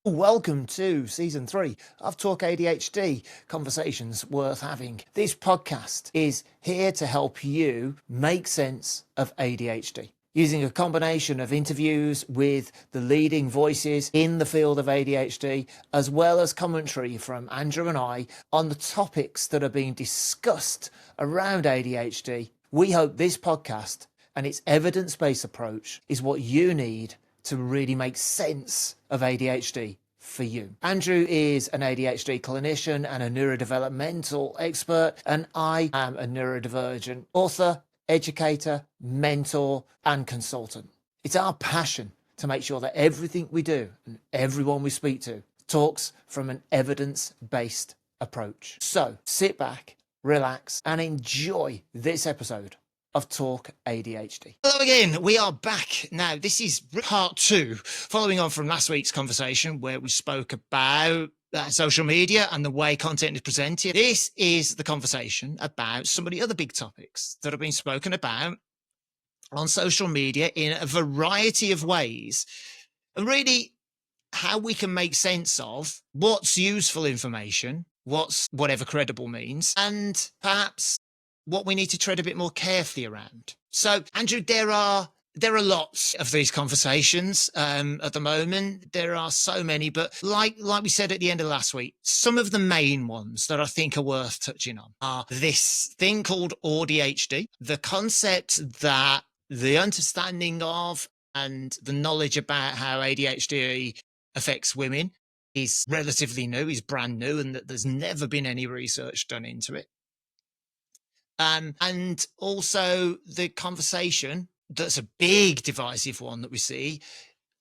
Welcome to Season 3 of Talk ADHD, Conversations Worth Having. This podcast is here to help you make sense of ADHD, using a combination of interviews with the leading voices in the field of ADHD, as well as commentary from Andrew and I on the topics that are being discussed around ADHD. We hope this podcast and its evidence-based approach is what you need to really make sense of ADHD for you. Andrew is an ADHD clinician and a neurodevelopmental expert, and I am a neurodivergent author, educator, mentor, and consultant. It's our passion to make sure that everything we do and everyone we speak to talks from an evidence-based approach. So sit back, relax, and enjoy this episode of Talk ADHD. Hello again, we are back. Now, this is part 2, following on from last week's conversation where we spoke about social media and the way content is presented. This is the conversation about some of the other big topics that have been spoken about on social media in a variety of ways, and really how we can make sense of what's useful information, what's whatever credible means, and perhaps what we need to tread a bit more carefully around. So, Andrew, there are lots of these conversations at the moment. There are so many, but like we said at the end of last week, some of the main ones that I think are worth touching on are this thing called AuDHD, the concept that the understanding of and the knowledge about how ADHD affects women is relatively new, is brand new, and that there's never been any research done into it. And also the conversation that's a big divisive one that we see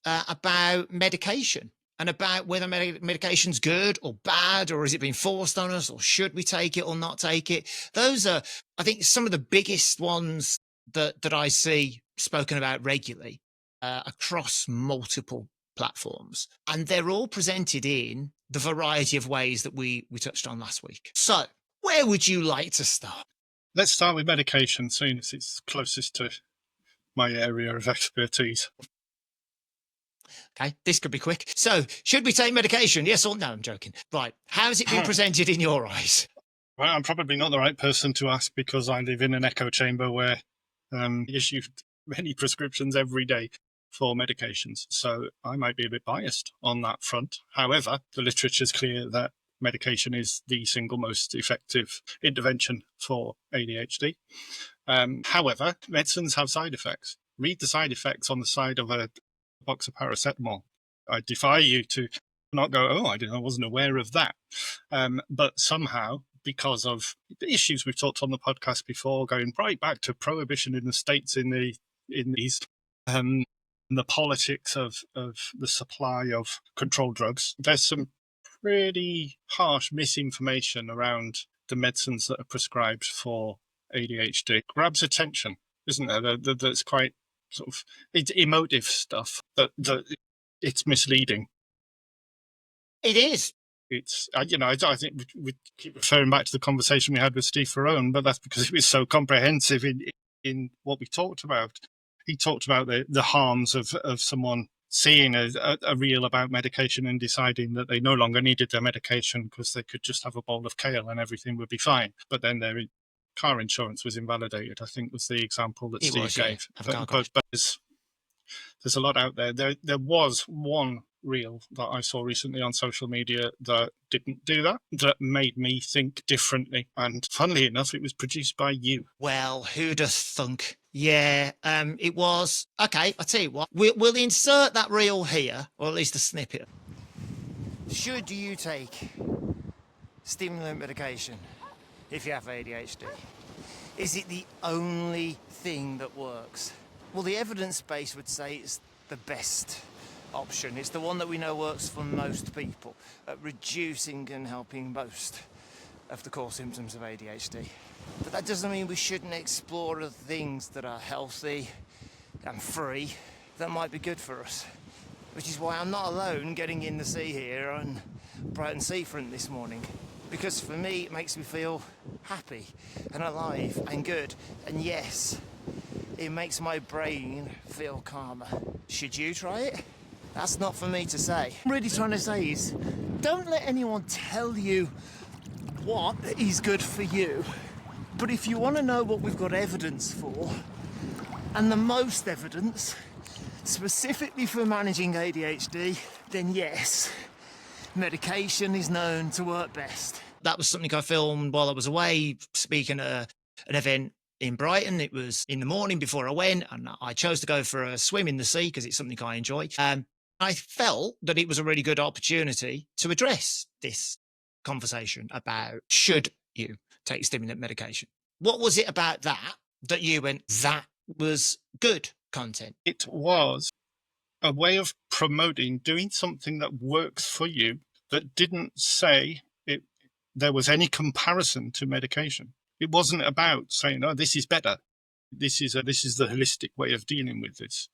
about medication and about whether medication's good or bad, or is it being forced on us, or should we take it or not take it. Those are, I think, some of the biggest ones that I see spoken about regularly across multiple platforms. And they're all presented in the variety of ways that we touched on last week. So where would you like to start? Let's start with medication, seeing as it's closest to my area of expertise. Okay, this could be quick. So, should we take medication? Yes or no? I'm joking. Right. How's it been presented in your eyes? Well, I'm probably not the right person to ask because I live in an echo chamber where issue many prescriptions every day for medications. So I might be a bit biased on that front. However, the literature is clear that medication is the single most effective intervention for ADHD. However, medicines have side effects. Read the side effects on the side of a box of paracetamol. I defy you to not go, oh, I wasn't aware of that. But somehow, because of the issues we've talked on the podcast before, going right back to prohibition in the States in these the politics of the supply of controlled drugs, there's some pretty harsh misinformation around the medicines that are prescribed for ADHD. It grabs attention, isn't there? That's quite sort of it's emotive stuff that it's misleading. It is. It's I think we keep referring back to the conversation we had with Steve Ferrone, but that's because it was so comprehensive in what we talked about. He talked about the harms of someone seeing a reel about medication and deciding that they no longer needed their medication because they could just have a bowl of kale and everything would be fine. But then their car insurance was invalidated, I think was the example that Steve gave. Yeah. But there's a lot out there. There was one reel that I saw recently on social media that didn't do that made me think differently. And funnily enough, it was produced by you. Well, who'd have thunk? Yeah, it was. Okay, I'll tell you what. We'll insert that reel here, or at least a snippet. Should you take stimulant medication if you have ADHD? Is it the only thing that works? Well, the evidence base would say it's the best option. It's the one that we know works for most people at reducing and helping most of the core symptoms of ADHD. But that doesn't mean we shouldn't explore the things that are healthy and free that might be good for us. Which is why I'm not alone getting in the sea here on Brighton seafront this morning. Because for me, it makes me feel happy and alive and good. And yes, it makes my brain feel calmer. Should you try it? That's not for me to say. What I'm really trying to say is, don't let anyone tell you what is good for you. But if you want to know what we've got evidence for, and the most evidence, specifically for managing ADHD, then yes, medication is known to work best. That was something I filmed while I was away speaking at an event in Brighton. It was in the morning before I went, and I chose to go for a swim in the sea because it's something I enjoy. I felt that it was a really good opportunity to address this conversation about should you take stimulant medication. What was it about that you went, that was good content? It was a way of promoting doing something that works for you, that didn't say there was any comparison to medication. It wasn't about saying, "Oh, this is better. This is the holistic way of dealing with this,"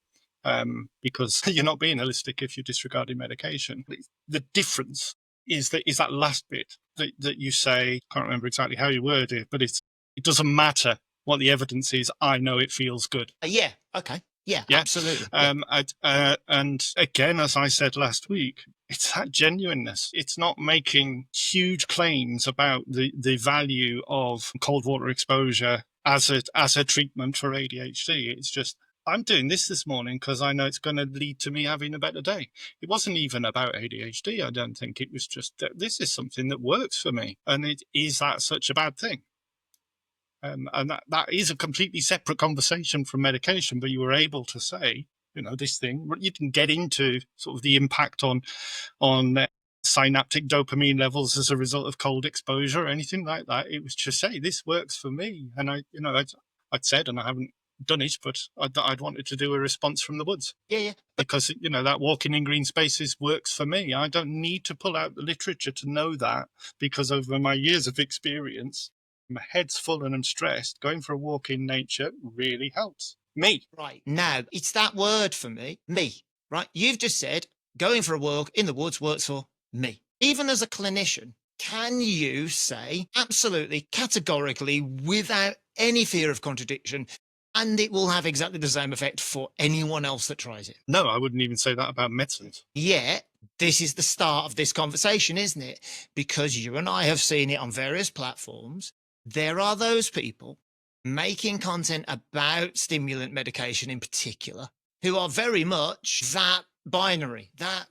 because you're not being holistic if you're disregarding medication. The difference is that last bit that you say. I can't remember exactly how you word it, but it doesn't matter what the evidence is. I know it feels good. Yeah. Okay. Yeah. Absolutely. And again, as I said last week, it's that genuineness. It's not making huge claims about the value of cold water exposure as a treatment for ADHD. It's just, I'm doing this morning because I know it's going to lead to me having a better day. It wasn't even about ADHD, I don't think. It was just that this is something that works for me. And is that such a bad thing? And that is a completely separate conversation from medication, but you were able to say, this thing, you didn't get into sort of the impact on synaptic dopamine levels as a result of cold exposure or anything like that. It was just say, this works for me. And I'd said, and I haven't done it, but I'd wanted to do a response from the woods. Yeah. Because, that walking in green spaces works for me. I don't need to pull out the literature to know that, because over my years of experience, my head's full and I'm stressed, going for a walk in nature really helps me. Right. Now, it's that word for me, right? You've just said going for a walk in the woods works for me. Even as a clinician, can you say absolutely, categorically, without any fear of contradiction, and it will have exactly the same effect for anyone else that tries it? No, I wouldn't even say that about medicines. Yeah, this is the start of this conversation, isn't it? Because you and I have seen it on various platforms. There are those people making content about stimulant medication in particular, who are very much that binary, that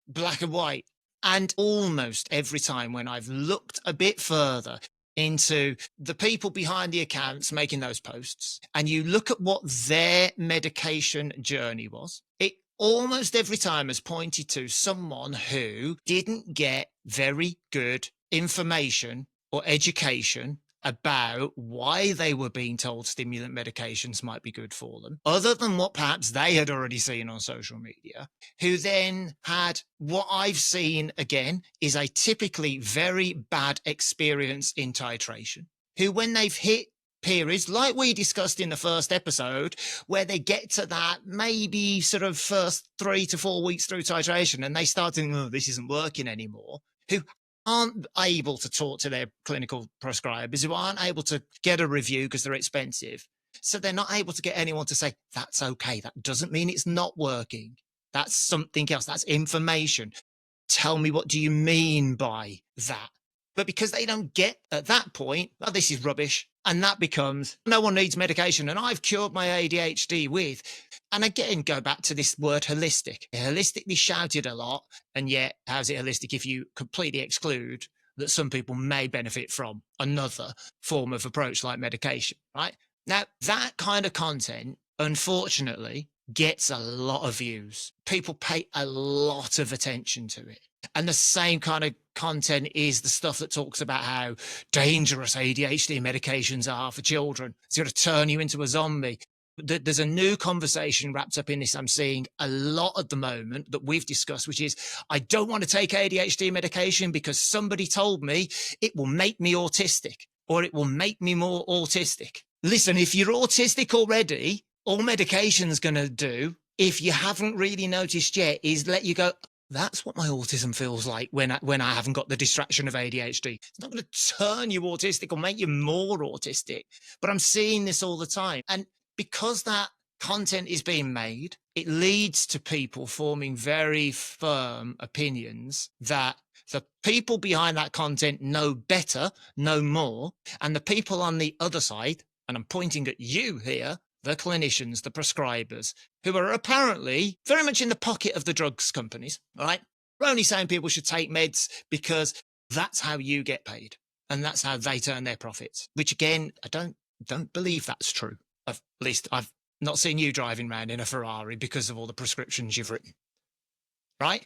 black and white. And almost every time when I've looked a bit further into the people behind the accounts making those posts, and you look at what their medication journey was, it almost every time has pointed to someone who didn't get very good information or education about why they were being told stimulant medications might be good for them, other than what perhaps they had already seen on social media, who then had what I've seen again is a typically very bad experience in titration, who when they've hit periods like we discussed in the first episode, where they get to that maybe sort of first 3 to 4 weeks through titration and they start thinking, oh, this isn't working anymore, who aren't able to talk to their clinical prescribers, who aren't able to get a review because they're expensive. So they're not able to get anyone to say, that's okay. That doesn't mean it's not working. That's something else. That's information. Tell me, what do you mean by that? But because they don't get at that point, oh, this is rubbish. And that becomes, no one needs medication. And I've cured my ADHD with, and again, go back to this word holistic. Holistically shouted a lot. And yet, how's it holistic if you completely exclude that some people may benefit from another form of approach like medication, right? Now, that kind of content, unfortunately, gets a lot of views. People pay a lot of attention to it. And the same kind of content is the stuff that talks about how dangerous ADHD medications are for children. It's going to turn you into a zombie. There's a new conversation wrapped up in this I'm seeing a lot at the moment that we've discussed, which is, I don't want to take ADHD medication because somebody told me it will make me autistic or it will make me more autistic. Listen, if you're autistic already, all medication's going to do, if you haven't really noticed yet, is let you go, that's what my autism feels like when I haven't got the distraction of ADHD. It's not going to turn you autistic or make you more autistic, but I'm seeing this all the time. And because that content is being made. It leads to people forming very firm opinions that the people behind that content know better, know more, and the people on the other side, and I'm pointing at you here, the clinicians, the prescribers, who are apparently very much in the pocket of the drugs companies, right? We're only saying people should take meds because that's how you get paid. And that's how they turn their profits, which again, I don't believe that's true. At least I've not seen you driving around in a Ferrari because of all the prescriptions you've written, right?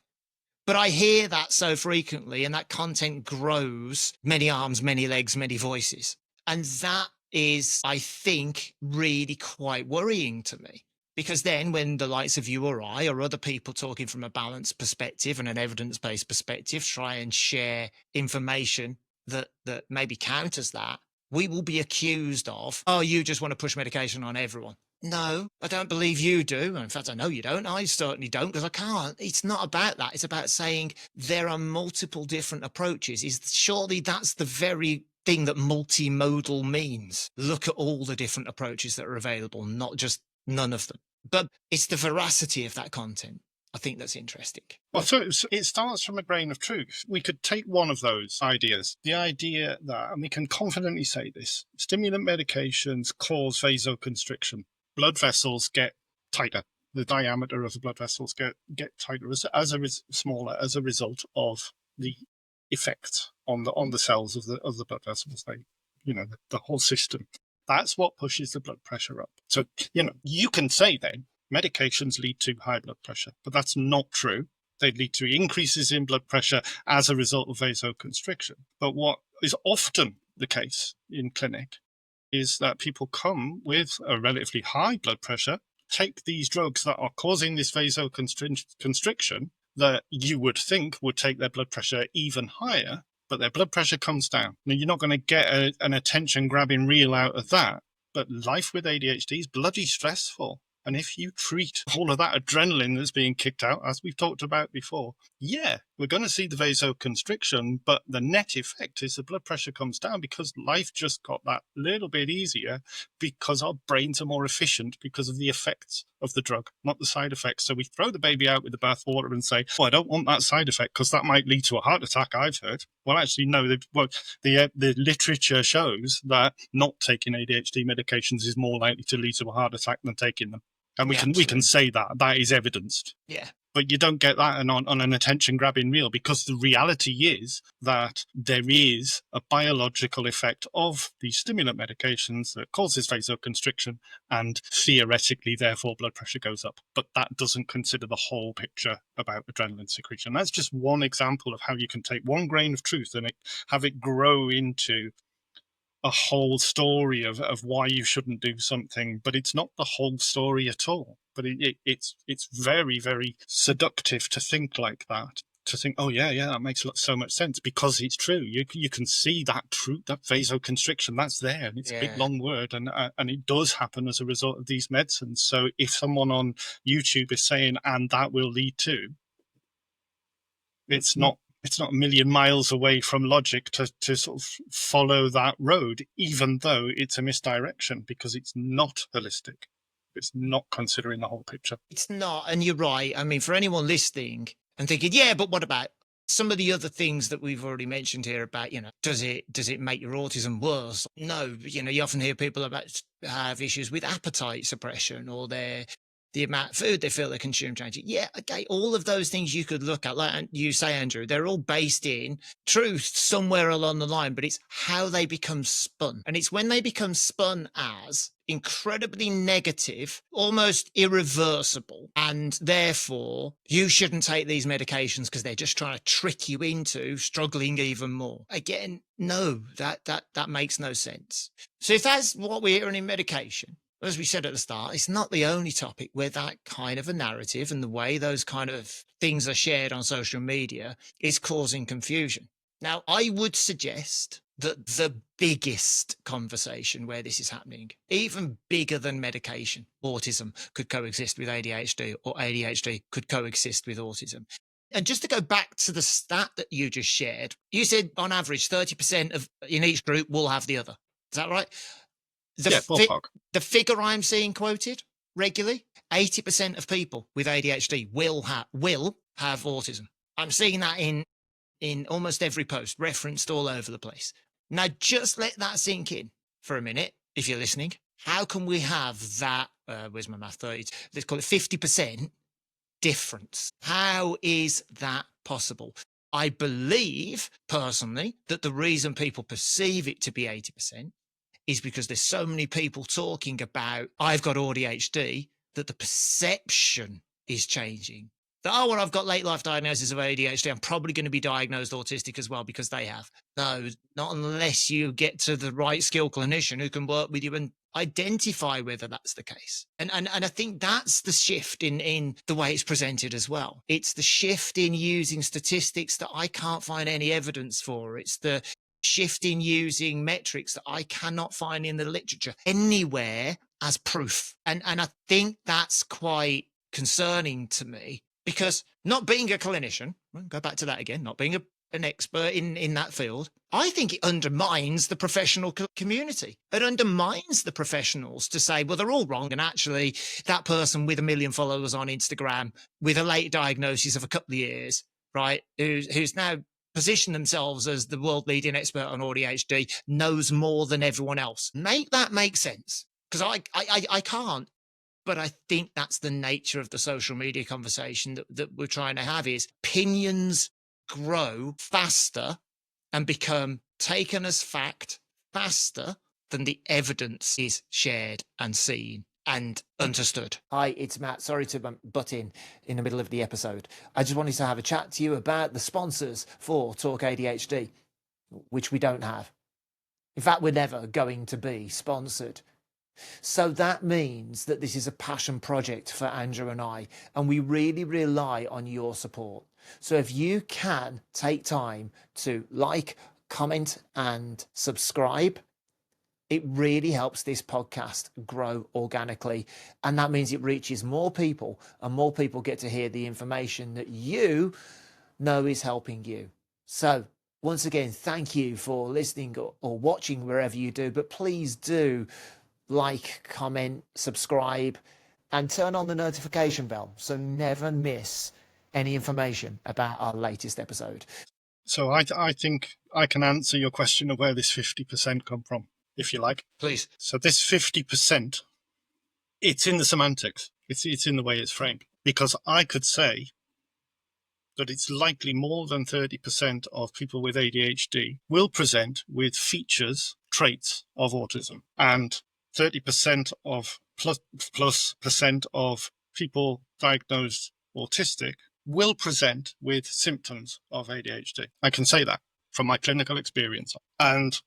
But I hear that so frequently, and that content grows many arms, many legs, many voices. And that is, I think, really quite worrying to me. Because then when the likes of you or I or other people talking from a balanced perspective and an evidence-based perspective try and share information that maybe counters that, we will be accused of, oh, you just want to push medication on everyone. No, I don't believe you do. In fact, I know you don't. I certainly don't because I can't. It's not about that. It's about saying there are multiple different approaches. Surely that's the very thing that multimodal means. Look at all the different approaches that are available, not just none of them. But it's the veracity of that content. I think that's interesting. Well, so it starts from a grain of truth. We could take one of those ideas, the idea that, and we can confidently say this, stimulant medications cause vasoconstriction. Blood vessels get tighter. The diameter of the blood vessels get tighter smaller as a result of the effect on the cells of the blood vessels. The whole system. That's what pushes the blood pressure up. So, you can say then medications lead to high blood pressure, but that's not true. They lead to increases in blood pressure as a result of vasoconstriction. But what is often the case in clinic is that people come with a relatively high blood pressure, take these drugs that are causing this vasoconstriction that you would think would take their blood pressure even higher, but their blood pressure comes down. Now, you're not going to get an attention-grabbing reel out of that, but life with ADHD is bloody stressful. And if you treat all of that adrenaline that's being kicked out, as we've talked about before, yeah, we're going to see the vasoconstriction, but the net effect is the blood pressure comes down because life just got that little bit easier because our brains are more efficient because of the effects of the drug, not the side effects. So we throw the baby out with the bathwater and say, well, I don't want that side effect because that might lead to a heart attack, I've heard. Well, actually, no, the literature shows that not taking ADHD medications is more likely to lead to a heart attack than taking them. And we can say that is evidenced. Yeah. But you don't get that on an attention-grabbing reel because the reality is that there is a biological effect of these stimulant medications that causes vasoconstriction and theoretically, therefore, blood pressure goes up. But that doesn't consider the whole picture about adrenaline secretion. That's just one example of how you can take one grain of truth and have it grow into a whole story of why you shouldn't do something, but it's not the whole story at all. But it's very, very seductive to think like that. To think, oh yeah, that makes so much sense because it's true. You can see that truth, that vasoconstriction, that's there, and it's a big long word, and it does happen as a result of these medicines. So if someone on YouTube is saying, and that will lead to, it's not a million miles away from logic to sort of follow that road, even though it's a misdirection because it's not holistic. It's not considering the whole picture. It's not. And you're right. I mean, for anyone listening and thinking, yeah, but what about some of the other things that we've already mentioned here about, does it make your autism worse? No, you often hear people have issues with appetite suppression or the amount of food they feel they consume changes. Yeah, okay, all of those things you could look at, like you say, Andrew, they're all based in truth somewhere along the line, but it's how they become spun. And it's when they become spun as incredibly negative, almost irreversible, and therefore you shouldn't take these medications because they're just trying to trick you into struggling even more. Again, no, that makes no sense. So if that's what we're hearing in medication, as we said at the start, it's not the only topic where that kind of a narrative and the way those kind of things are shared on social media is causing confusion. Now, I would suggest that the biggest conversation where this is happening, even bigger than medication, autism could coexist with ADHD or ADHD could coexist with autism. And just to go back to the stat that you just shared, you said on average 30% in each group will have the other. Is that right? The figure I'm seeing quoted regularly, 80% of people with ADHD will have autism. I'm seeing that in almost every post, referenced all over the place. Now, just let that sink in for a minute, if you're listening. How can we have that, where's my math, 30, let's call it 50% difference? How is that possible? I believe, personally, that the reason people perceive it to be 80% is because there's so many people talking about, I've got AuDHD, that the perception is changing. That, oh, well, I've got late life diagnosis of ADHD. I'm probably going to be diagnosed autistic as well because they have. No, not unless you get to the right skilled clinician who can work with you and identify whether that's the case. And I think that's the shift in the way it's presented as well. It's the shift in using statistics that I can't find any evidence for. It's the shift in using metrics that I cannot find in the literature anywhere as proof. And I think that's quite concerning to me, because not being a clinician, we'll go back to that again, not being an expert in that field, I think it undermines the professional community. It undermines the professionals to say, well, they're all wrong. And actually, that person with 1 million followers on Instagram with a late diagnosis of a couple of years, right, who's now positioned themselves as the world leading expert on AuDHD, knows more than everyone else. Make that make sense. Because I can't. But I think that's the nature of the social media conversation that we're trying to have, is opinions grow faster and become taken as fact faster than the evidence is shared and seen and understood. Hi, it's Matt. Sorry to butt in the middle of the episode. I just wanted to have a chat to you about the sponsors for Talk ADHD, which we don't have. In fact, we're never going to be sponsored. So that means that this is a passion project for Andrew and I, and we really rely on your support. So if you can take time to like, comment, and subscribe, it really helps this podcast grow organically. And that means it reaches more people, and more people get to hear the information that you know is helping you. So once again, thank you for listening or watching wherever you do, but please do like, comment, subscribe, and turn on the notification bell so never miss any information about our latest episode. So I think I can answer your question of where this 50% come from, if you like. Please. So this 50%, it's in the semantics. It's in the way it's framed. Because I could say that it's likely more than 30% of people with ADHD will present with features, traits of autism. And 30% of plus percent of people diagnosed autistic will present with symptoms of ADHD. I can say that from my clinical experience. And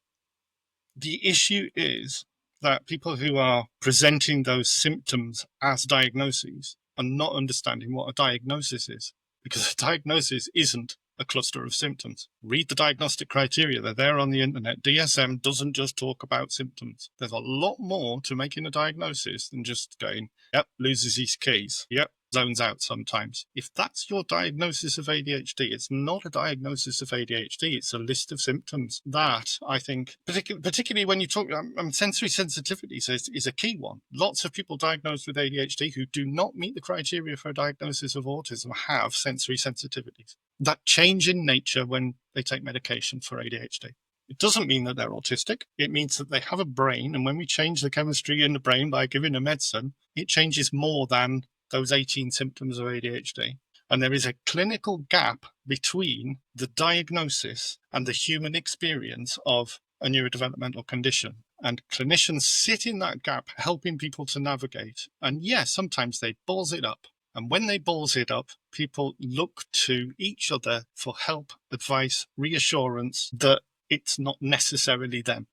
the issue is that people who are presenting those symptoms as diagnoses are not understanding what a diagnosis is, because a diagnosis isn't a cluster of symptoms. Read the diagnostic criteria. They're there on the internet. DSM doesn't just talk about symptoms. There's a lot more to making a diagnosis than just going, yep, loses his keys. Yep, zones out sometimes. If that's your diagnosis of ADHD, it's not a diagnosis of ADHD. It's a list of symptoms that I think, particularly when you talk, sensory sensitivity is a key one. Lots of people diagnosed with ADHD who do not meet the criteria for a diagnosis of autism have sensory sensitivities that change in nature when they take medication for ADHD. It doesn't mean that they're autistic. It means that they have a brain, and when we change the chemistry in the brain by giving a medicine, it changes more than those 18 symptoms of ADHD. And there is a clinical gap between the diagnosis and the human experience of a neurodevelopmental condition. And clinicians sit in that gap, helping people to navigate. And yes, sometimes they balls it up. And when they balls it up, people look to each other for help, advice, reassurance that it's not necessarily them.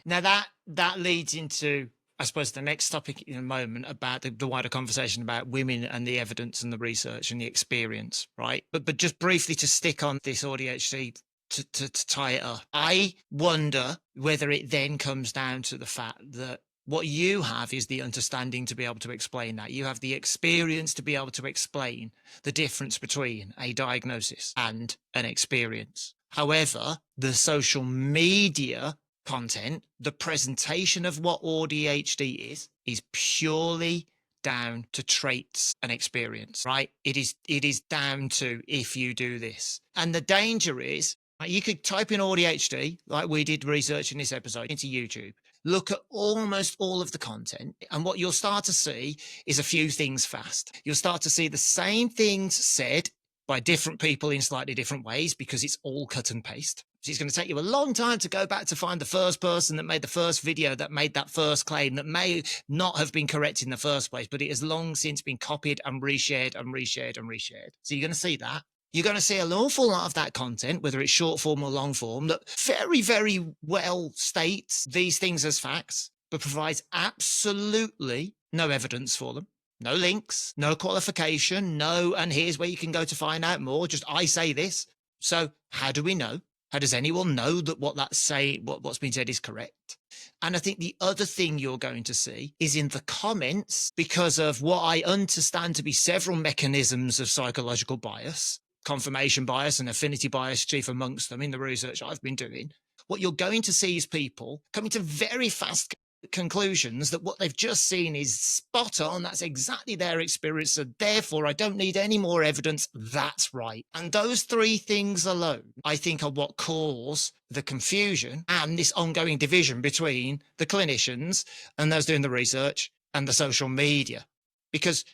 Now that leads into, I suppose, the next topic in a moment about the wider conversation about women and the evidence and the research and the experience, right? But just briefly to stick on this AuDHD to tie it up, I wonder whether it then comes down to the fact that what you have is the understanding to be able to explain that. You have the experience to be able to explain the difference between a diagnosis and an experience. However, the social media content, the presentation of what AuDHD is purely down to traits and experience, right? It is down to if you do this. And the danger is, you could type in AuDHD, like we did research in this episode, into YouTube, look at almost all of the content, and what you'll start to see is a few things fast. You'll start to see the same things said by different people in slightly different ways, because it's all cut and paste. So it's going to take you a long time to go back to find the first person that made the first video that made that first claim that may not have been correct in the first place, but it has long since been copied and reshared and reshared and reshared. So you're going to see that. You're going to see an awful lot of that content, whether it's short form or long form, that very, very well states these things as facts, but provides absolutely no evidence for them. No links, no qualification, no, and here's where you can go to find out more. Just, I say this. So how do we know? How does anyone know that what's been said is correct? And I think the other thing you're going to see is in the comments, because of what I understand to be several mechanisms of psychological bias, confirmation bias and affinity bias, chief amongst them in the research I've been doing, what you're going to see is people coming to very fast conclusions that what they've just seen is spot on. That's exactly their experience. So therefore, I don't need any more evidence. That's right. And those three things alone, I think, are what cause the confusion and this ongoing division between the clinicians and those doing the research and the social media. Because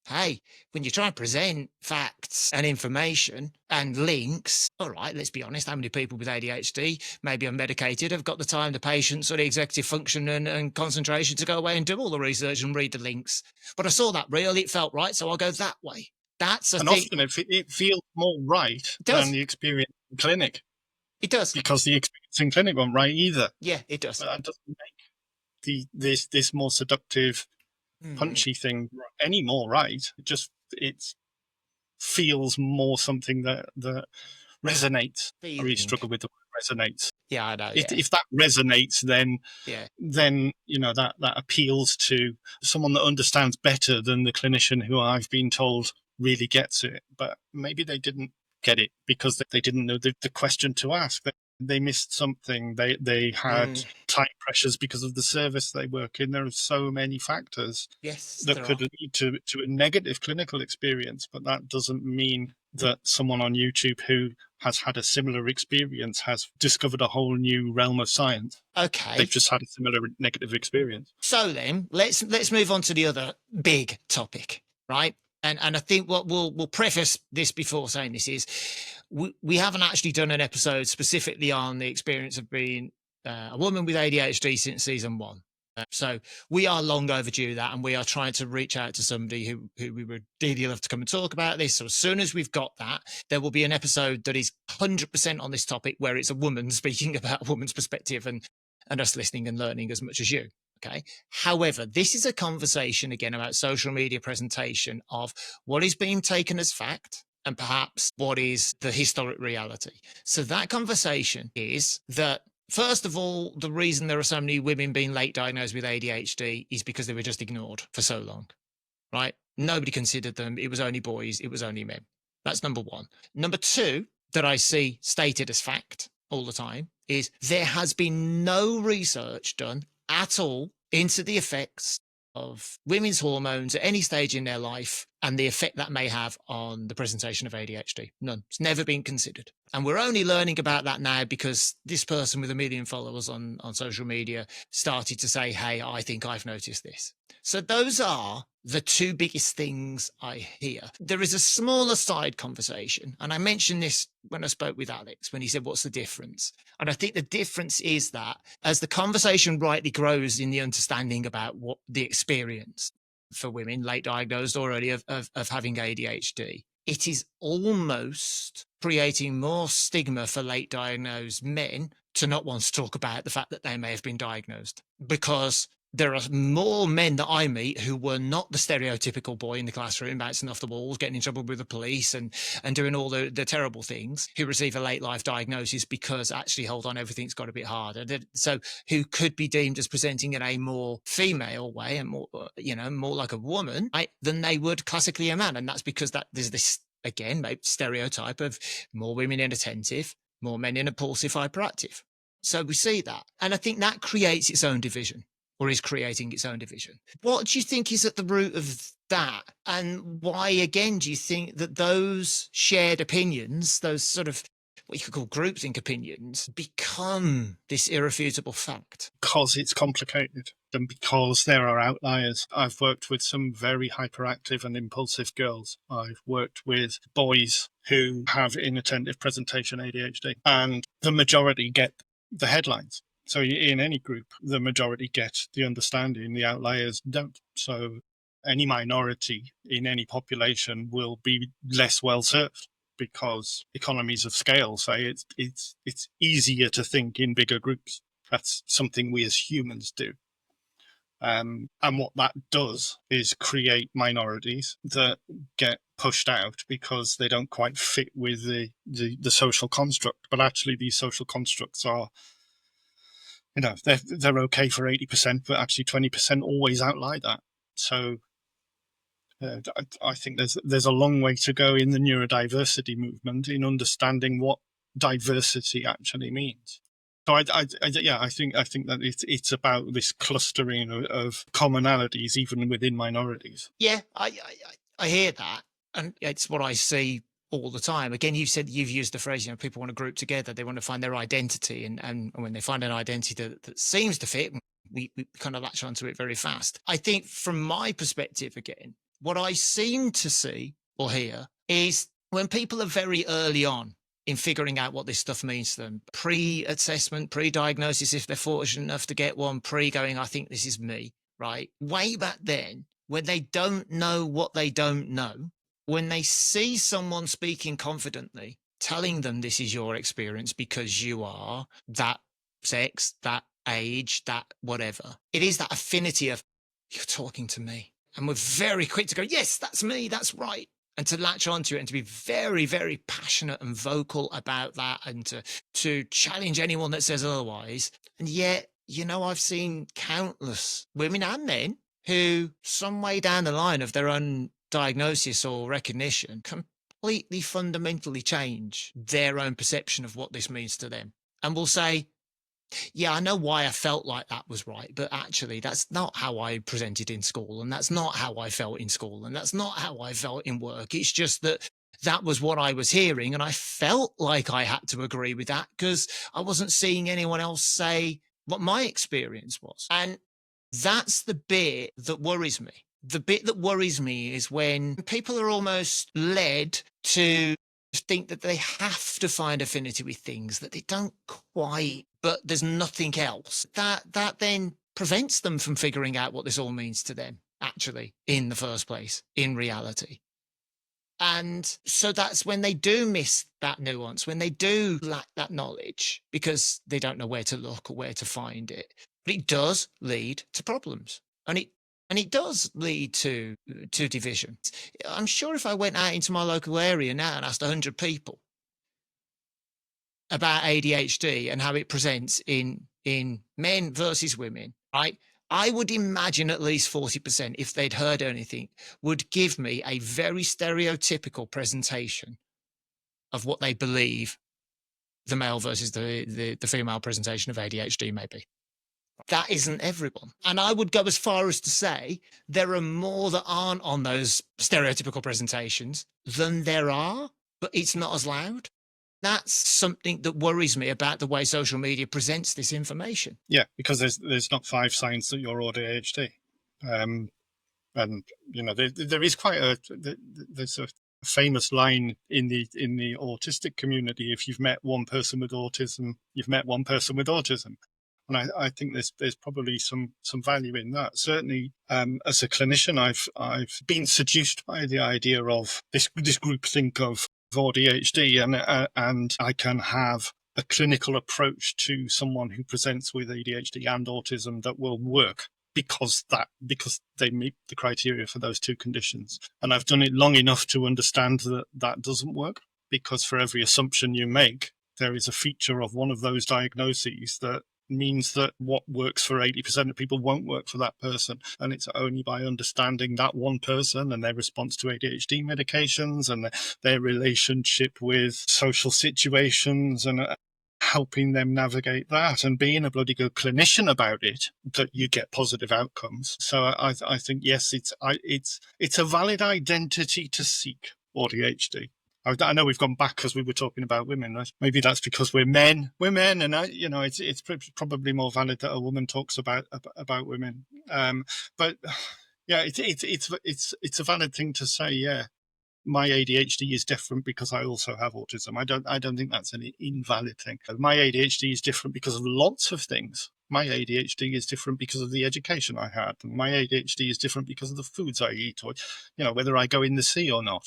hey, when you try and present facts and information and links, all right, let's be honest, how many people with ADHD, maybe unmedicated, have got the time, the patience, or the executive function and concentration to go away and do all the research and read the links? But I saw that reel, it felt right, so I'll go that way. That's a And thing. often it feels more right than the experience in clinic. It does. Because the experience in clinic wasn't right either. Yeah, it does. But that doesn't make this more seductive, punchy thing any more right. It feels more something that resonates. I really struggle with the word resonates. Yeah, I know. If that resonates, then that appeals to someone that understands better than the clinician who I've been told really gets it. But maybe they didn't get it because they didn't know the question to ask. They missed something. They had tight pressures because of the service they work in. There are so many factors that could lead to a negative clinical experience, but that doesn't mean that someone on YouTube who has had a similar experience has discovered a whole new realm of science. Okay. They've just had a similar negative experience. So then let's move on to the other big topic, right? And I think what we'll preface this before saying this is we haven't actually done an episode specifically on the experience of being a woman with ADHD since season 1. So we are long overdue that, and we are trying to reach out to somebody who we would dearly love to come and talk about this. So as soon as we've got that, there will be an episode that is 100% on this topic, where it's a woman speaking about a woman's perspective and us listening and learning as much as you. Okay. However, this is a conversation again about social media presentation of what is being taken as fact and perhaps what is the historic reality. So that conversation is that, first of all, the reason there are so many women being late diagnosed with ADHD is because they were just ignored for so long, right? Nobody considered them. It was only boys. It was only men. That's number one. Number two, that I see stated as fact all the time, is there has been no research done at all into the effects of women's hormones at any stage in their life and the effect that may have on the presentation of ADHD. None. It's never been considered. And we're only learning about that now because this person with 1 million followers on social media started to say, hey, I think I've noticed this. So those are the two biggest things I hear. There is a smaller side conversation, and I mentioned this when I spoke with Alex, when he said, what's the difference? And I think the difference is that as the conversation rightly grows in the understanding about what the experience for women, late diagnosed already, of having ADHD, it is almost creating more stigma for late diagnosed men to not want to talk about the fact that they may have been diagnosed, because there are more men that I meet who were not the stereotypical boy in the classroom bouncing off the walls, getting in trouble with the police and doing all the terrible things, who receive a late life diagnosis because actually, hold on, everything's got a bit harder. So who could be deemed as presenting in a more female way and more, more like a woman, right, than they would classically a man. And that's because there's this, again, maybe stereotype of more women inattentive, more men impulsive, hyperactive. So we see that. And I think that creates its own division. or is creating its own division. What do you think is at the root of that? And why, again, do you think that those shared opinions, those sort of what you could call groupthink opinions, become this irrefutable fact? Because it's complicated and because there are outliers. I've worked with some very hyperactive and impulsive girls. I've worked with boys who have inattentive presentation ADHD, and the majority get the headlines. So in any group, the majority get the understanding, the outliers don't. So any minority in any population will be less well served, because economies of scale say it's easier to think in bigger groups. That's something we as humans do. And what that does is create minorities that get pushed out because they don't quite fit with the social construct. But actually, these social constructs are, they're okay for 80%, but actually 20% always outlie that. So I think there's a long way to go in the neurodiversity movement in understanding what diversity actually means. So I think that it's about this clustering of commonalities even within minorities. Yeah, I hear that, and it's what I see all the time. Again, you said you've used the phrase, people want to group together, they want to find their identity, and when they find an identity that seems to fit, we kind of latch onto it very fast. I think from my perspective, again, what I seem to see or hear is when people are very early on in figuring out what this stuff means to them, pre-assessment, pre-diagnosis, if they're fortunate enough to get one, pre-going, I think this is me, right? Way back then, when they don't know what they don't know, when they see someone speaking confidently, telling them this is your experience because you are that sex, that age, that whatever, it is that affinity of, you're talking to me. And we're very quick to go, yes, that's me, that's right. And to latch onto it and to be very, very passionate and vocal about that, and to challenge anyone that says otherwise. And yet, I've seen countless women and men who, some way down the line of their own diagnosis or recognition, completely fundamentally change their own perception of what this means to them. And will say, yeah, I know why I felt like that was right, but actually that's not how I presented in school, and that's not how I felt in school, and that's not how I felt in work. It's just that was what I was hearing, and I felt like I had to agree with that because I wasn't seeing anyone else say what my experience was. And that's the bit that worries me. The bit that worries me is when people are almost led to think that they have to find affinity with things that they don't quite, but there's nothing else. That then prevents them from figuring out what this all means to them, actually, in the first place, in reality. And so that's when they do miss that nuance, when they do lack that knowledge because they don't know where to look or where to find it. But it does lead to problems. And it does lead to division. I'm sure if I went out into my local area now and asked 100 people about ADHD and how it presents in men versus women, right? I would imagine at least 40%, if they'd heard anything, would give me a very stereotypical presentation of what they believe the male versus the female presentation of ADHD may be. That isn't everyone. And I would go as far as to say there are more that aren't on those stereotypical presentations than there are, but it's not as loud. That's something that worries me about the way social media presents this information. Yeah, because there's not 5 signs that you're AuDHD. And, there is there's a famous line in the autistic community: if you've met one person with autism, you've met one person with autism. And I think there's probably some value in that. Certainly, as a clinician, I've been seduced by the idea of this groupthink of AuDHD, and I can have a clinical approach to someone who presents with ADHD and autism that will work because they meet the criteria for those 2 conditions. And I've done it long enough to understand that doesn't work, because for every assumption you make, there is a feature of one of those diagnoses that means that what works for 80% of people won't work for that person. And it's only by understanding that one person and their response to ADHD medications and their relationship with social situations and helping them navigate that and being a bloody good clinician about it, that you get positive outcomes. So I think, yes, it's a valid identity to seek, AuDHD. I know we've gone back because we were talking about women. Maybe that's because we're men, and it's probably more valid that a woman talks about women. But yeah, it's a valid thing to say. Yeah, my ADHD is different because I also have autism. I don't think that's an invalid thing. My ADHD is different because of lots of things. My ADHD is different because of the education I had. My ADHD is different because of the foods I eat, or whether I go in the sea or not.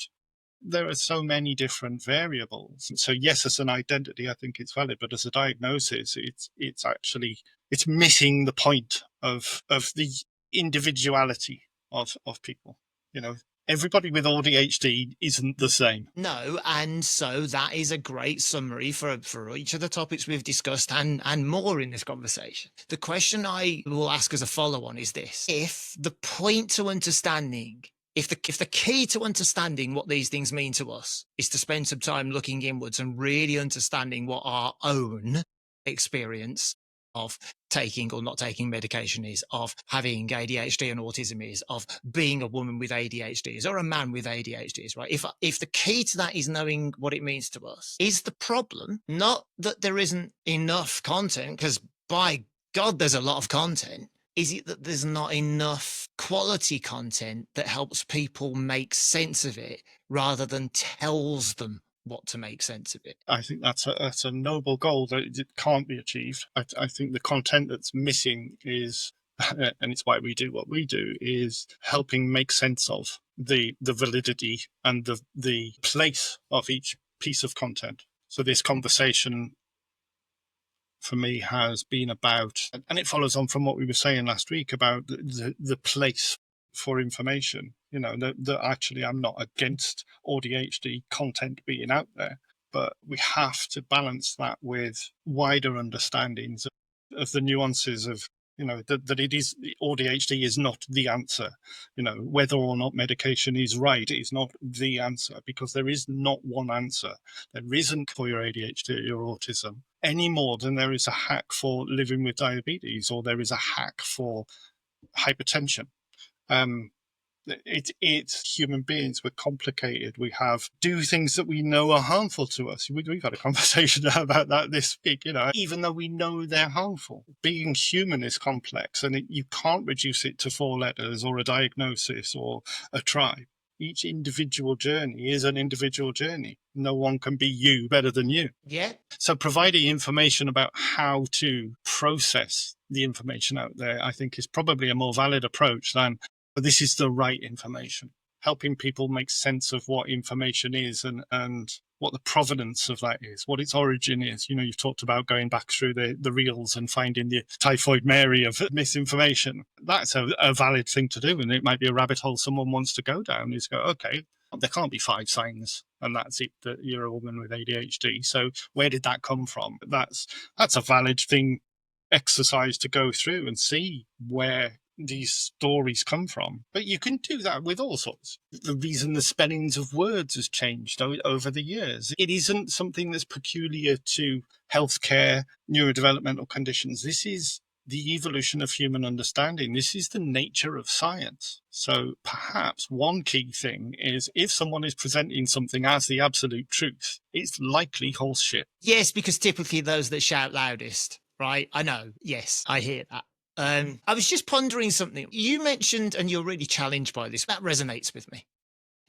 There are so many different variables. So yes, as an identity, I think it's valid, but as a diagnosis, it's missing the point of the individuality of people. Everybody with AuDHD isn't the same. No, and so that is a great summary for each of the topics we've discussed and more in this conversation. The question I will ask as a follow-on is this: if the point to understanding, if the key to understanding what these things mean to us is to spend some time looking inwards and really understanding what our own experience of taking or not taking medication is, of having ADHD and autism is, of being a woman with ADHD is, or a man with ADHD is, right? If the key to that is knowing what it means to us, is the problem not that there isn't enough content, because by God, there's a lot of content. Is it that there's not enough quality content that helps people make sense of it rather than tells them what to make sense of it? I think that's a noble goal that it can't be achieved. I think the content that's missing is, and it's why we do what we do, is helping make sense of the validity and the place of each piece of content. So this conversation for me has been about, and it follows on from what we were saying last week about the place for information. That actually I'm not against AuDHD content being out there, but we have to balance that with wider understandings of the nuances of, that it is, AuDHD is not the answer. Whether or not medication is right is not the answer, because there is not one answer. There isn't for your ADHD or your autism any more than there is a hack for living with diabetes, or there is a hack for hypertension. It's human beings. We're complicated. We do things that we know are harmful to us. We've had a conversation about that this week. Even though we know they're harmful, being human is complex, and you can't reduce it to 4 letters or a diagnosis or a tribe. Each individual journey is an individual journey. No one can be you better than you. Yeah. So providing information about how to process the information out there, I think, is probably a more valid approach than this is the right information. Helping people make sense of what information is and what the provenance of that is, what its origin is. You've talked about going back through the reels and finding the typhoid Mary of misinformation. That's a valid thing to do, and it might be a rabbit hole someone wants to go down, is go, okay, there can't be 5 signs and that's it, that you're a woman with ADHD. So where did that come from? That's a valid thing, exercise to go through and see where these stories come from. But you can do that with all sorts. The reason the spellings of words has changed over the years, it isn't something that's peculiar to healthcare, neurodevelopmental conditions. This is the evolution of human understanding. This is the nature of science. So perhaps one key thing is, if someone is presenting something as the absolute truth, it's likely horse shit. Yes, because typically those that shout loudest, right? I know. Yes, I hear that. I was just pondering something. You mentioned, and you're really challenged by this, that resonates with me.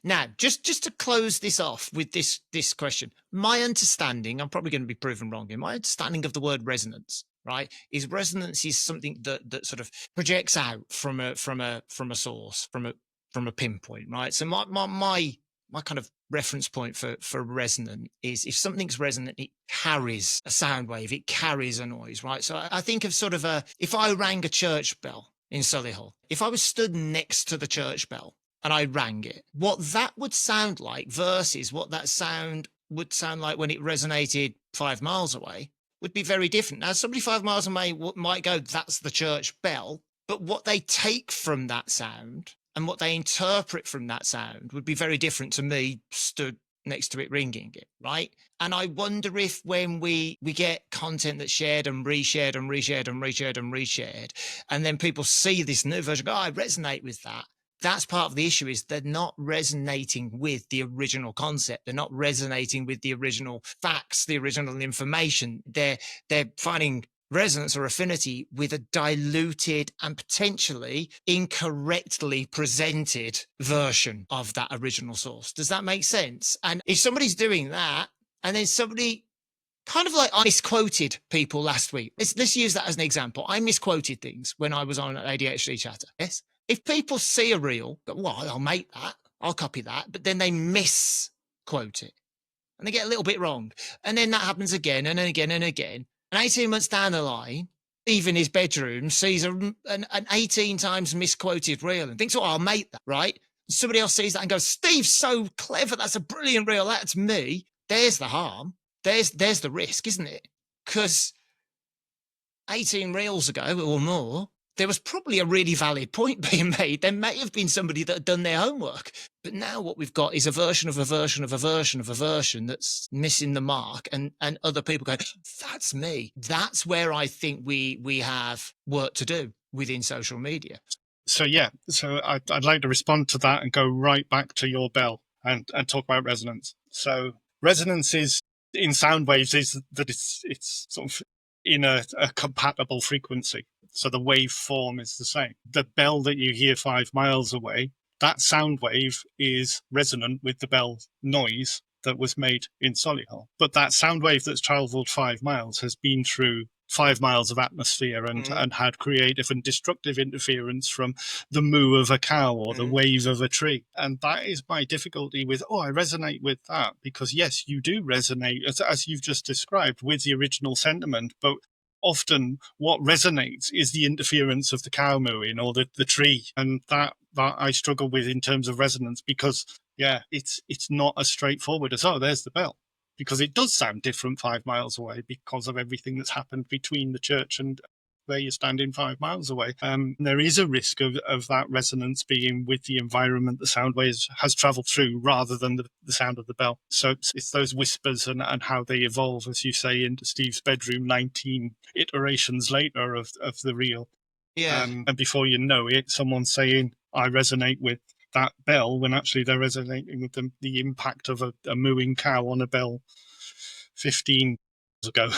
Now, just to close this off with this question, my understanding, I'm probably going to be proven wrong here, my understanding of the word resonance, right, is resonance is something that sort of projects out from a source, from a pinpoint, right? So my kind of reference point for resonant is, if something's resonant, it carries a sound wave, it carries a noise, right? So I think of sort of if I rang a church bell in Solihull, if I was stood next to the church bell and I rang it, what that would sound like versus what that sound would sound like when it resonated 5 miles away would be very different. Now, somebody 5 miles away might go, that's the church bell, but what they take from that sound and what they interpret from that sound would be very different to me stood next to it ringing it, right? And I wonder if when we get content that's shared and reshared and reshared and reshared and reshared, and then people see this new version, I resonate with that. That's part of the issue, is they're not resonating with the original concept. They're not resonating with the original facts, the original information. They're finding resonance or affinity with a diluted and potentially incorrectly presented version of that original source. Does that make sense? And if somebody's doing that, and then somebody kind of like I misquoted people last week. Let's use that as an example. I misquoted things when I was on ADHD Chatter. Yes. If people see a reel, go, well, I'll make that, I'll copy that, but then they misquote it and they get a little bit wrong. And then that happens again and again and again. And 18 months down the line, even his bedroom sees an 18 times misquoted reel and thinks, oh, I'll make that, right? Somebody else sees that and goes, Steve's so clever. That's a brilliant reel. That's me. There's the harm. There's the risk, isn't it? Because 18 reels ago or more, there was probably a really valid point being made. There may have been somebody that had done their homework. But now what we've got is a version of a version of a version of a version that's missing the mark. And other people go, that's me. That's where I think we have work to do within social media. So I'd like to respond to that and go right back to your bell and talk about resonance. So resonance is in sound waves is that it's sort of in a compatible frequency. So the waveform is the same. The bell that you hear 5 miles away, that sound wave is resonant with the bell noise that was made in Solihull. But that sound wave that's traveled 5 miles has been through 5 miles of atmosphere and had creative and destructive interference from the moo of a cow or the wave of a tree. And that is my difficulty with, I resonate with that, because yes, you do resonate, as you've just described, with the original sentiment, but often what resonates is the interference of the cow mooing or the tree. And that I struggle with in terms of resonance, because it's not as straightforward as, there's the bell. Because it does sound different 5 miles away because of everything that's happened between the church and where you're standing 5 miles away. There is a risk of that resonance being with the environment the sound waves has travelled through rather than the sound of the bell. So it's those whispers and how they evolve, as you say, into Steve's bedroom 19 iterations later of the reel. Yeah. And before you know it, someone's saying, I resonate with that bell, when actually they're resonating with the impact of a mooing cow on a bell 15 years ago.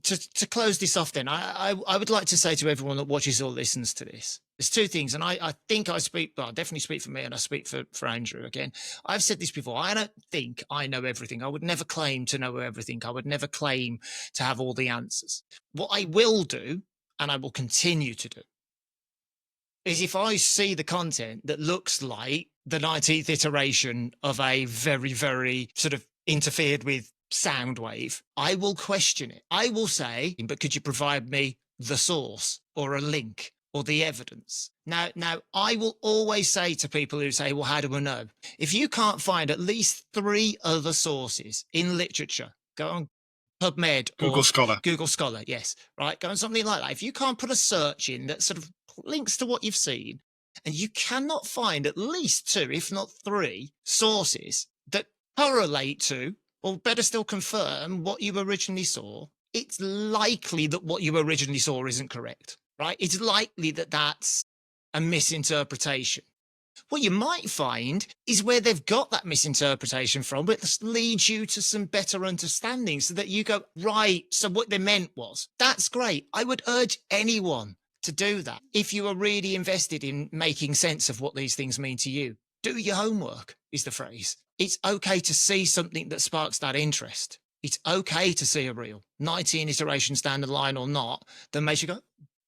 To close this off then, I would like to say to everyone that watches or listens to this, there's two things, and I think I definitely speak for me, and I speak for Andrew again. I've said this before, I don't think I know everything. I would never claim to know everything. I would never claim to have all the answers. What I will do, and I will continue to do, is if I see the content that looks like the 19th iteration of a very, very sort of interfered with sound wave, I will question it. I will say, but could you provide me the source or a link or the evidence? Now, I will always say to people who say, well, how do I know? If you can't find at least 3 other sources in literature, go on PubMed Google or Scholar. Google Scholar, yes, right? Go on something like that. If you can't put a search in that sort of links to what you've seen, and you cannot find at least 2, if not 3 sources that correlate to, or better still confirm what you originally saw, it's likely that what you originally saw isn't correct, right? It's likely that that's a misinterpretation. What you might find is where they've got that misinterpretation from, but it leads you to some better understanding so that you go, right, so what they meant was, that's great. I would urge anyone to do that. If you are really invested in making sense of what these things mean to you, do your homework is the phrase. It's okay to see something that sparks that interest. It's okay to see a reel, 19 iterations down the line or not, that makes you go,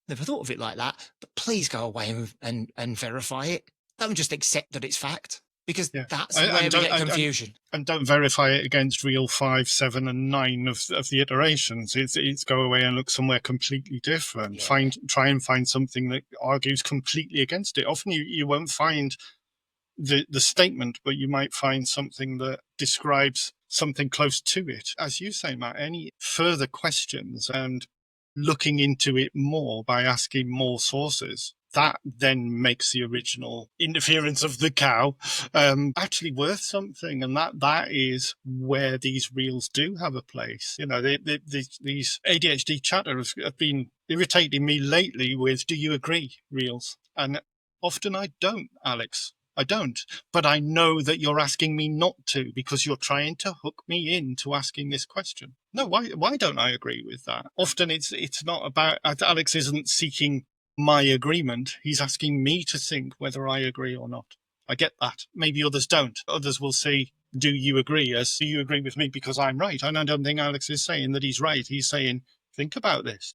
never thought of it like that, but please go away and verify it. Don't just accept that it's fact, because that's where we get confusion. And don't verify it against reel 5, 7, and 9 of the iterations. It's go away and look somewhere completely different. Yeah. Try and find something that argues completely against it. Often you won't find the statement, but you might find something that describes something close to it. As you say, Matt, any further questions and looking into it more by asking more sources that then makes the original interference of the cow actually worth something. And that is where these reels do have a place. You know, these ADHD chatters have been irritating me lately with "do you agree" reels. And often I don't, Alex. I don't. But I know that you're asking me not to because you're trying to hook me into asking this question. No, why don't I agree with that? Often it's not about, Alex isn't seeking my agreement. He's asking me to think whether I agree or not. I get that. Maybe others don't. Others will say, "Do you agree?" As, "Do you agree with me because I'm right?" And I don't think Alex is saying that he's right. He's saying, think about this.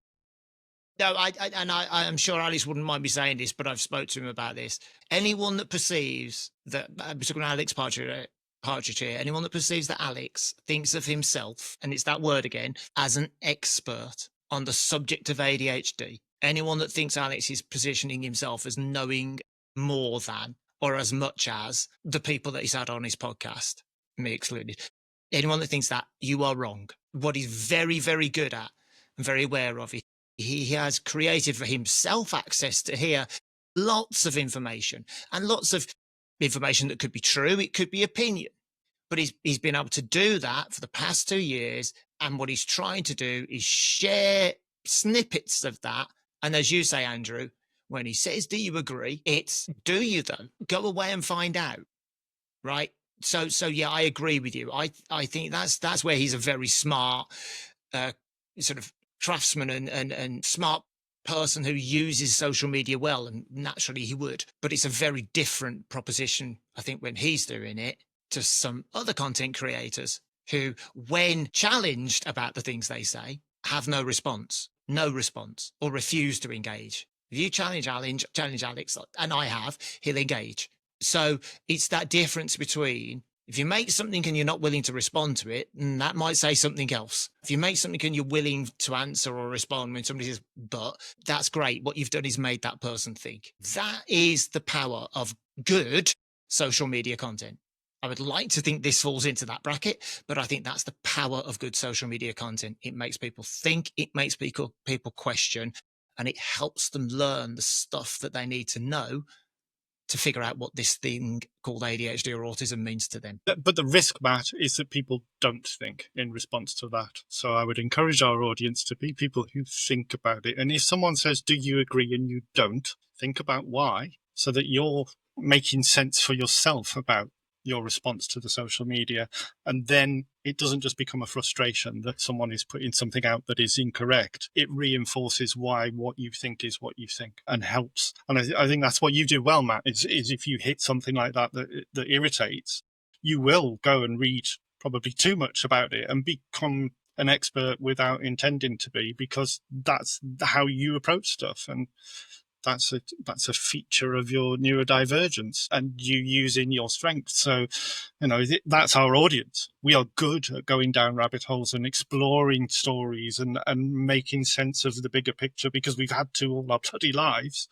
No, I'm sure Alice wouldn't mind me saying this, but I've spoke to him about this. Anyone that perceives that, I'm talking about Alex Partridge here, anyone that perceives that Alex thinks of himself, and it's that word again, as an expert on the subject of ADHD, anyone that thinks Alex is positioning himself as knowing more than or as much as the people that he's had on his podcast, me excluded, anyone that thinks that, you are wrong. What he's very, very good at and very aware of, he has created for himself access to hear lots of information, and lots of information that could be true, it could be opinion, but he's been able to do that for the past 2 years. And what he's trying to do is share snippets of that. And as you say, Andrew, when he says, "Do you agree?" It's, do you though? Go away and find out, right? So yeah, I agree with you. I think that's where he's a very smart sort of craftsman and smart person who uses social media well, and naturally he would. But it's a very different proposition, I think, when he's doing it to some other content creators who, when challenged about the things they say, have no response, or refuse to engage. If you challenge Alex, and I have, he'll engage. So it's that difference between, if you make something and you're not willing to respond to it, that might say something else. If you make something and you're willing to answer or respond when somebody says, "but," that's great. What you've done is made that person think. That is the power of good social media content. I would like to think this falls into that bracket, but I think that's the power of good social media content. It makes people think, it makes people question, and it helps them learn the stuff that they need to know to figure out what this thing called ADHD or autism means to them. But the risk, Matt, is that people don't think in response to that. So I would encourage our audience to be people who think about it. And if someone says, "Do you agree?" and you don't, think about why, so that you're making sense for yourself about your response to the social media. And then it doesn't just become a frustration that someone is putting something out that is incorrect. It reinforces why what you think is what you think, and helps. And I think that's what you do well, Matt, is if you hit something like that irritates, you will go and read probably too much about it and become an expert without intending to be, because that's how you approach stuff. And that's a feature of your neurodivergence and you using your strengths. So, that's our audience. We are good at going down rabbit holes and exploring stories and making sense of the bigger picture, because we've had to all our bloody lives.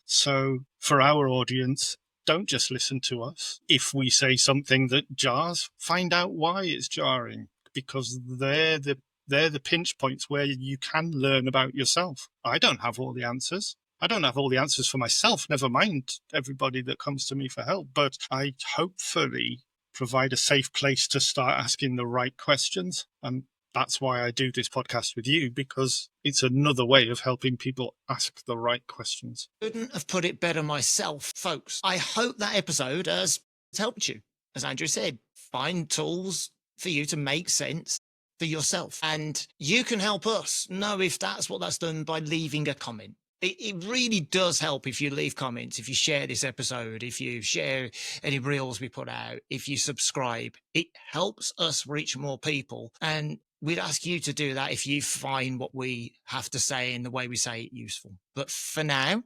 So for our audience, don't just listen to us. If we say something that jars, find out why it's jarring, because they're the pinch points where you can learn about yourself. I don't have all the answers. I don't have all the answers for myself, never mind everybody that comes to me for help. But I hopefully provide a safe place to start asking the right questions. And that's why I do this podcast with you, because it's another way of helping people ask the right questions. Couldn't have put it better myself, folks. I hope that episode has helped you. As Andrew said, find tools for you to make sense for yourself. And you can help us know if that's what that's done by leaving a comment. It really does help if you leave comments, if you share this episode, if you share any reels we put out, if you subscribe. It helps us reach more people. And we'd ask you to do that if you find what we have to say and the way we say it useful. But for now,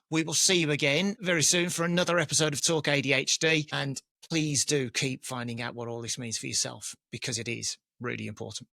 we will see you again very soon for another episode of Talk ADHD. And please do keep finding out what all this means for yourself, because it is really important.